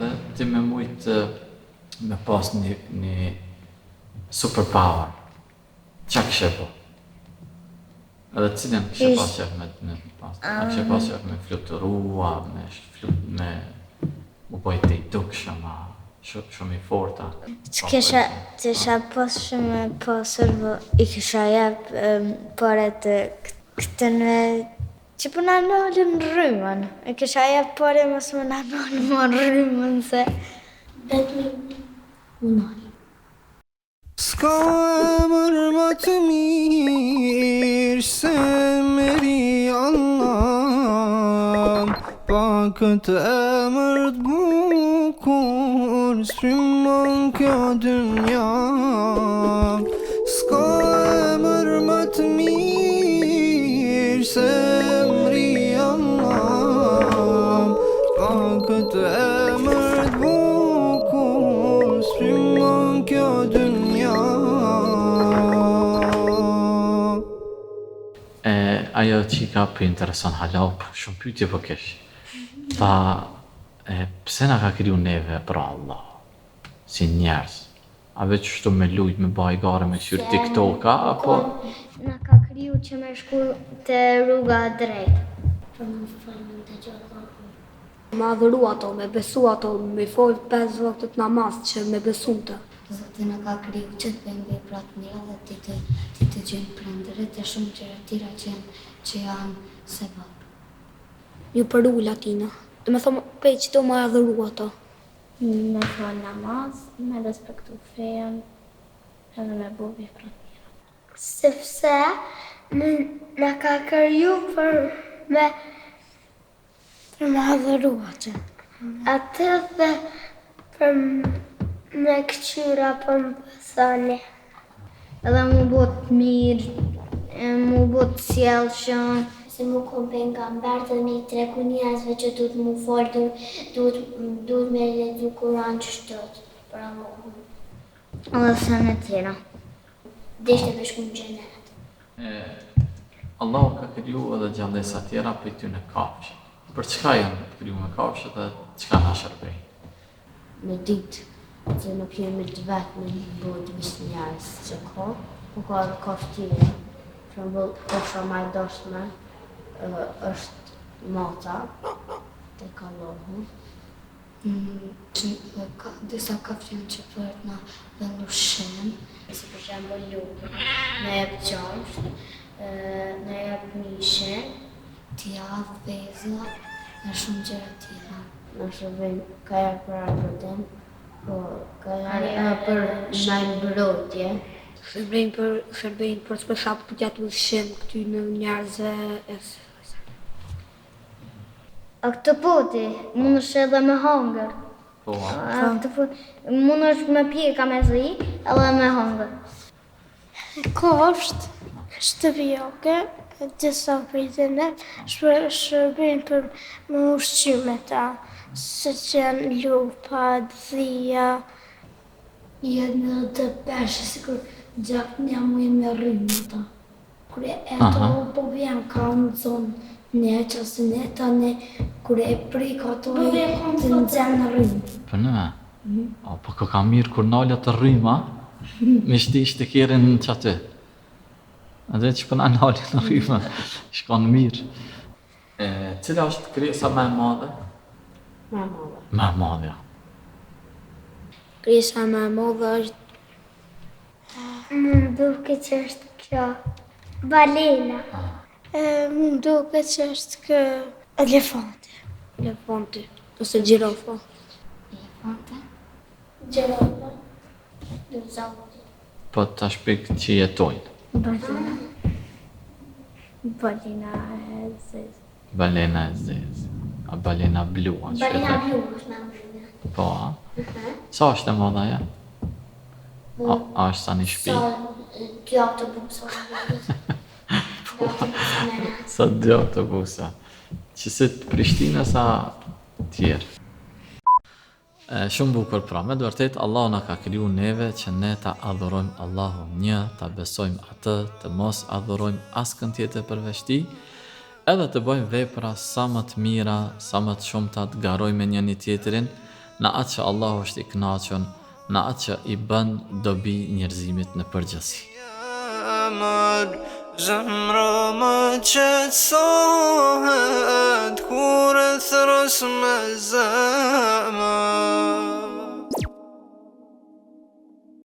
edhe ti me mujtë me pas një superpower. Qa kështë po? Edhe cilën kështë pas qef me pas? A kështë pas qef me fluturua, me u bojt i dukshëm, shumë i forta? Kisha pas shumë pasur, I kisha jep pare të këtënve që po na nalën rrymën. I kisha jep pare mos më na nalën më rrymën se... S'ka emër më të mirë se emri Allah, pa këtë emër të bukur s'frymon kjo dynja. S'ka emër më të mirë se emri Allah, pa këtë emër të bukur s'frymon kjo dynja. Ajo që I ka për intereson halau, shumë pyetje për kesh. Tha, pse na ka kriju neve për Allah, si njerës? A veç shtu me lujt, me baj gare, me qyr TikTok-a, apo? Na ka kriju që me shku të rruga drejt. Për më falën të gjatë. Me adhuru ato, me besu ato, me folë 5 vaktet namaz që me besu të. Zotë në ka kriju që të bëjmë vepra të mira dhe ti të gjenë prindërit e shumë gjëra tjera që janë sebab. Ju përu latina. Dhe me thonë, pej që do me adhuru ato. Me falë namaz, me respektu fejen, edhe me bo vepra të mira. Sepse në ka kriju për me adhuru atë. Atë dhe për me këqyra për më pësani. Edhe mu bot mirë, mu bot sjellshëm. Se mu kom pejgamber dhe me I treku njerëzve që duhet mu folë, duhet me lexu Kur'an që shtot për Allahun. Edhe sene tjera. Deshte me shku në xhenet. Allahu ka kriju edhe gjallësa tjera për ty në kafshë. Për çka janë kriju me kafshë dhe çka na shërbej? Me ditë, se nuk jemi të vetë me bojt vishë njerës që ka, po ka edhe kaftyre. Për shembull, kafsha më e dashme është mata tek Allahu. Ka disa kafshë që bëhet na dhe ushqim, si për shembull lupë, na jep qafsh, na jep mishin, djath, vezë dhe shumë gjëra tjera. Na shërbejnë ka jep për arbëtim, po ka jep për shajnë mbrojtje. Shërbejnë për të përshapë për gjatë ushqim këty në njerëzve e Aktopoti, mund është edhe me hangër. Po, Mund është me pjeka me zi, edhe me hangër. Kafsht, shtëpioke, disa pritene, shërbejnë për me ushqime ta, se që janë lupa, dhia. Jenë edhe të peshë, si kur gjakë një mujë me rrimë ta. Kure e to po vjen ka në zonë ne që ose ne ta ne, kure e prik ato e të nëzën në rrimë. për në me? Po ka mirë kur nalja të rryma, me shtisht të kjerën në që aty. Edhe që përna nalja në rryma, shkon mirë. Cila është krijesa më e madhe? Ma madhe. Më e madhe, ja. Krijesa më e madhe është Më duke që është kjo balena. Më duket që është kë elefanti. elefanti ose gjirafa. Elefante. Gjerafa. Dinozauti. Po ta shpik që jetojnë. Balena. Balena e zezë. Balena e zezë. A balena blu, a që Balena jetojnë. blu është me mbërina. Po, a? Sa është e madhe, ja? A është sa një shpi? Sa dy autobusa. Sa dy autobusa. Qësit Prishtina sa tjerë. Shumë bukur pra, me dëvërtet Allah na ka kriju neve që ne ta adhurojmë Allahun një, ta besojmë atë, të mos adhurojmë askën tjetër përveç tij, edhe të bëjmë vepra sa më të mira, sa më të shumta, të garojmë me njëri tjetrin, në atë që Allahu është i kënaqur, në atë që i bën dobi njerëzimit në përgjithësi. Zemra më qetësohet kur e thros me zemër.